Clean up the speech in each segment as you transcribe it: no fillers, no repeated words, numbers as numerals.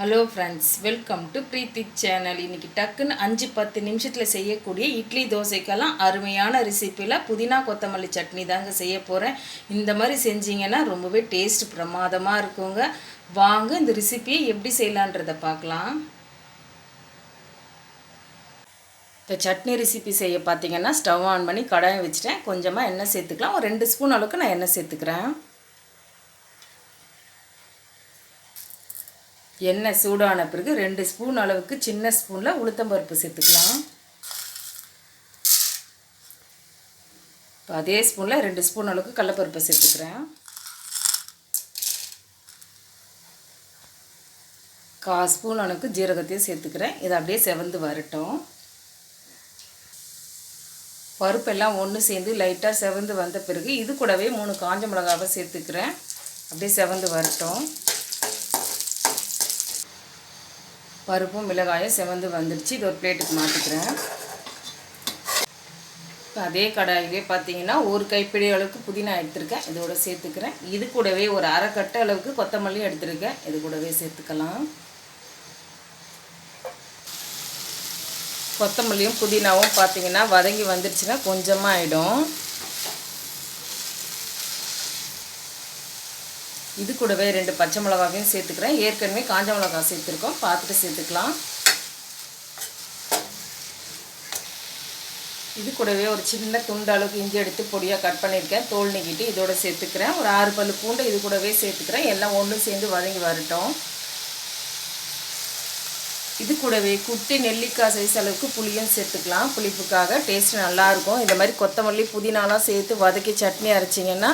Hello friends, welcome to Preethi channel. இன்றைக்கி டக்குன்னு 5-10 நிமிஷத்தில் செய்யக்கூடிய இட்லி தோசைக்கெல்லாம் அருமையான ரெசிப்பியில் புதினா கொத்தமல்லி சட்னி தாங்க செய்ய போகிறேன். இந்த மாதிரி செஞ்சிங்கன்னா ரொம்பவே டேஸ்ட் பிரமாதமாக இருக்குங்க. வாங்க இந்த ரெசிப்பியை எப்படி செய்யலான்றதை பார்க்கலாம். இப்போ சட்னி ரெசிபி செய்ய பார்த்தீங்கன்னா ஸ்டவ் ஆன் பண்ணி கடாயை வச்சுட்டேன். கொஞ்சமாக எண்ணெய் சேர்த்துக்கலாம். ஒரு 2 ஸ்பூன் அளவுக்கு நான் எண்ணெய் சேர்த்துக்கிறேன். எண்ணெய் சூடான பிறகு 2 ஸ்பூன் அளவுக்கு சின்ன ஸ்பூனில் உளுத்தம்பருப்பு சேர்த்துக்கலாம். இப்போ அதே ஸ்பூனில் 2 ஸ்பூன் அளவுக்கு கடலைப்பருப்பை சேர்த்துக்கிறேன். 1/4 ஸ்பூன் அளவுக்கு ஜீரகத்தையும் சேர்த்துக்கிறேன். இதை அப்படியே செவந்து வரட்டும். பருப்பெல்லாம் ஒன்று சேர்ந்து லைட்டாக செவந்து வந்த பிறகு இது கூடவே 3 காஞ்ச மிளகாவை சேர்த்துக்கிறேன். அப்படியே செவந்து வரட்டும். பருப்பும் மிளகாயும் செவந்து வந்துடுச்சு. இது ஒரு பிளேட்டுக்கு மாற்றிக்கிறேன். இப்போ அதே கடாயிலே பார்த்தீங்கன்னா ஒரு கைப்பிடி அளவுக்கு புதினா எடுத்துருக்கேன். இதோட சேர்த்துக்கிறேன். இது கூடவே ஒரு அரை கட்டு அளவுக்கு கொத்தமல்லி எடுத்துருக்கேன். இது கூடவே சேர்த்துக்கலாம். கொத்தமல்லியும் புதினாவும் பார்த்தீங்கன்னா வதங்கி வந்துடுச்சுன்னா கொஞ்சமாக ஆகிடும். இது கூடவே 2 பச்சை மிளகாவையும் சேர்த்துக்கிறேன். ஏற்கனவே காஞ்ச மிளகா சேர்த்துருக்கோம், பார்த்துட்டு சேர்த்துக்கலாம். இது கூடவே ஒரு சின்ன துண்டு அளவுக்கு இஞ்சி எடுத்து பொடியாக கட் பண்ணியிருக்கேன். தோல் நீக்கிட்டு இதோட சேர்த்துக்கிறேன். ஒரு 6 பல்லு பூண்டு இது கூடவே சேர்த்துக்கிறேன். எல்லாம் ஒன்று சேர்ந்து வதங்கி வரட்டும். இது கூடவே குட்டி நெல்லிக்காய் சைஸ் அளவுக்கு புளியும் சேர்த்துக்கலாம். புளிப்புக்காக டேஸ்ட் நல்லாயிருக்கும். இந்த மாதிரி கொத்தமல்லி புதினாலாம் சேர்த்து வதக்கி சட்னி அரைச்சிங்கன்னா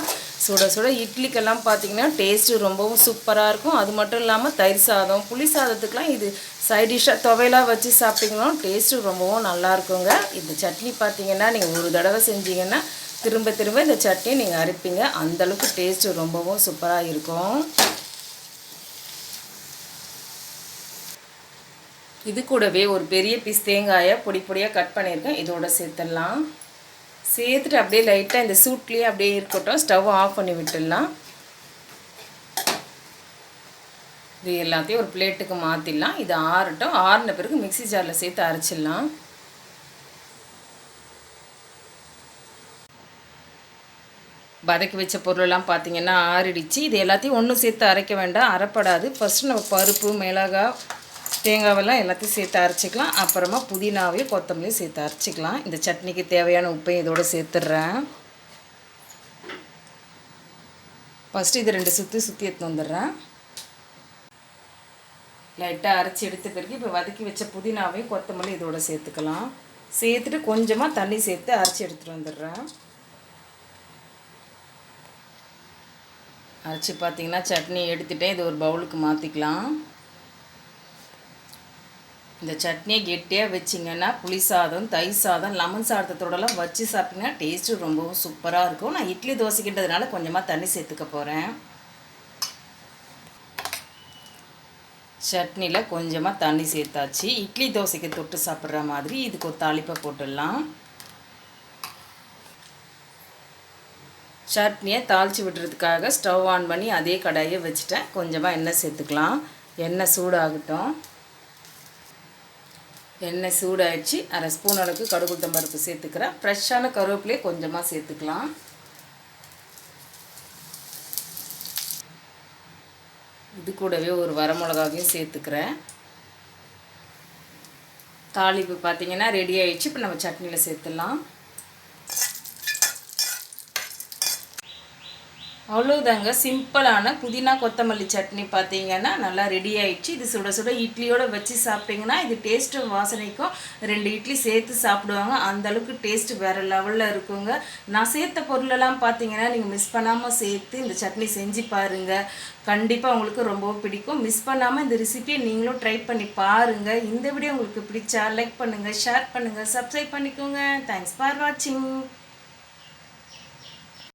சுட சுட இட்லிக்கெல்லாம் பார்த்திங்கன்னா டேஸ்ட்டு ரொம்பவும் சூப்பராக இருக்கும். அது மட்டும் இல்லாமல் தயிர் சாதம், புளி சாதத்துக்கெலாம் இது சைட் டிஷ்ஷாக துவையலாக வச்சு சாப்பிட்டிங்கனாலும் டேஸ்ட்டு ரொம்பவும் நல்லாயிருக்குங்க. இந்த சட்னி பார்த்திங்கன்னா நீங்கள் ஒரு தடவை செஞ்சிங்கன்னா திரும்ப திரும்ப இந்த சட்னி நீங்கள் அரைப்பீங்க. அந்தளவுக்கு டேஸ்ட்டு ரொம்பவும் சூப்பராக இருக்கும். இது கூடவே ஒரு பெரிய பீஸ் தேங்காயை பொடி பொடியாக கட் பண்ணியிருக்கேன். இதோட சேர்த்துடலாம். சேர்த்துட்டு அப்படியே லைட்டாக இந்த சூட்லேயே அப்படியே இருக்கட்டும். ஸ்டவ் ஆஃப் பண்ணி விட்டுடலாம். இது எல்லாத்தையும் ஒரு பிளேட்டுக்கு மாற்றிடலாம். இது ஆறட்டும். ஆறின பிறகு மிக்ஸி ஜாரில் சேர்த்து அரைச்சிடலாம். வதக்கி வச்ச பொருளெல்லாம் பார்த்திங்கன்னா ஆறிடுச்சு. இது எல்லாத்தையும் ஒன்றும் சேர்த்து அரைக்க வேண்டாம், அரைப்படாது. ஃபஸ்ட்டு நம்ம பருப்பு, மிளகாய், தேங்காவெல்லாம் எல்லாத்தையும் சேர்த்து அரைச்சிக்கலாம். அப்புறமா புதினாவையும் கொத்தமல்லியும் சேர்த்து அரைச்சிக்கலாம். இந்த சட்னிக்கு தேவையான உப்பையும் இதோடு சேர்த்துட்றேன். ஃபஸ்ட்டு இது 2 சுற்றி எடுத்து வந்துடுறேன். லைட்டாக அரைச்சி எடுத்த பிறகு இப்போ வதக்கி வச்ச புதினாவையும் கொத்தமல்லி இதோட சேர்த்துக்கலாம். சேர்த்துட்டு கொஞ்சமாக தண்ணி சேர்த்து அரைச்சி எடுத்துகிட்டு வந்துடுறேன். அரைச்சி பார்த்திங்கன்னா சட்னி எடுத்துகிட்டேன். இது ஒரு பவுலுக்கு மாற்றிக்கலாம். இந்த சட்னியை கெட்டியாக வச்சிங்கன்னா புளி சாதம், தயிர் சாதம், லெமன் சாதத்தோடலாம் வச்சு சாப்பிட்டிங்கன்னா டேஸ்ட்டு ரொம்பவும் சூப்பராக இருக்கும். நான் இட்லி தோசைக்கின்றதுனால கொஞ்சமாக தண்ணி சேர்த்துக்க போகிறேன். சட்னியில் கொஞ்சமாக தண்ணி சேர்த்தாச்சு. இட்லி தோசைக்கு தொட்டு சாப்பிட்ற மாதிரி இதுக்கு ஒரு தாளிப்பை போட்டுடலாம். சட்னியை தாளித்து விடுறதுக்காக ஸ்டவ் ஆன் பண்ணி அதே கடாயை வச்சுட்டேன். கொஞ்சமாக எண்ணெய் சேர்த்துக்கலாம். எண்ணெய் சூடாகட்டும். எண்ணெய் சூடாகிடுச்சு. அரை ஸ்பூன் அளவுக்கு கடுகு உளுத்தம் பருப்பு சேர்த்துக்கிறேன். ஃப்ரெஷ்ஷான கருவேப்பிலையே கொஞ்சமாக சேர்த்துக்கலாம். இது கூடவே ஒரு வரமிளகாவையும் சேர்த்துக்கிறேன். தாளிப்பு பார்த்திங்கன்னா ரெடி ஆகிடுச்சு. இப்போ நம்ம சட்னியில் சேர்த்துடலாம். அவ்வளோதாங்க, சிம்பிளான புதினா கொத்தமல்லி சட்னி பார்த்திங்கன்னா நல்லா ரெடி ஆகிடுச்சு. இது சுட சுட இட்லியோடு வச்சு சாப்பிட்டிங்கன்னா இது டேஸ்ட்டும் வாசனைக்கும் 2 இட்லி சேர்த்து சாப்பிடுவாங்க. அந்தளவுக்கு டேஸ்ட்டு வேறு லெவலில் இருக்குங்க. நான் சேர்த்த பொருளெல்லாம் பார்த்திங்கன்னா நீங்கள் மிஸ் பண்ணாமல் சேர்த்து இந்த சட்னி செஞ்சு பாருங்கள். கண்டிப்பாக உங்களுக்கு ரொம்ப பிடிக்கும். மிஸ் பண்ணாமல் இந்த ரெசிபியை நீங்களும் ட்ரை பண்ணி பாருங்கள். இந்த வீடியோ உங்களுக்கு பிடிச்சா லைக் பண்ணுங்கள், ஷேர் பண்ணுங்கள், சப்ஸ்கிரைப் பண்ணிக்கோங்க. தேங்க்ஸ் ஃபார் வாட்சிங்.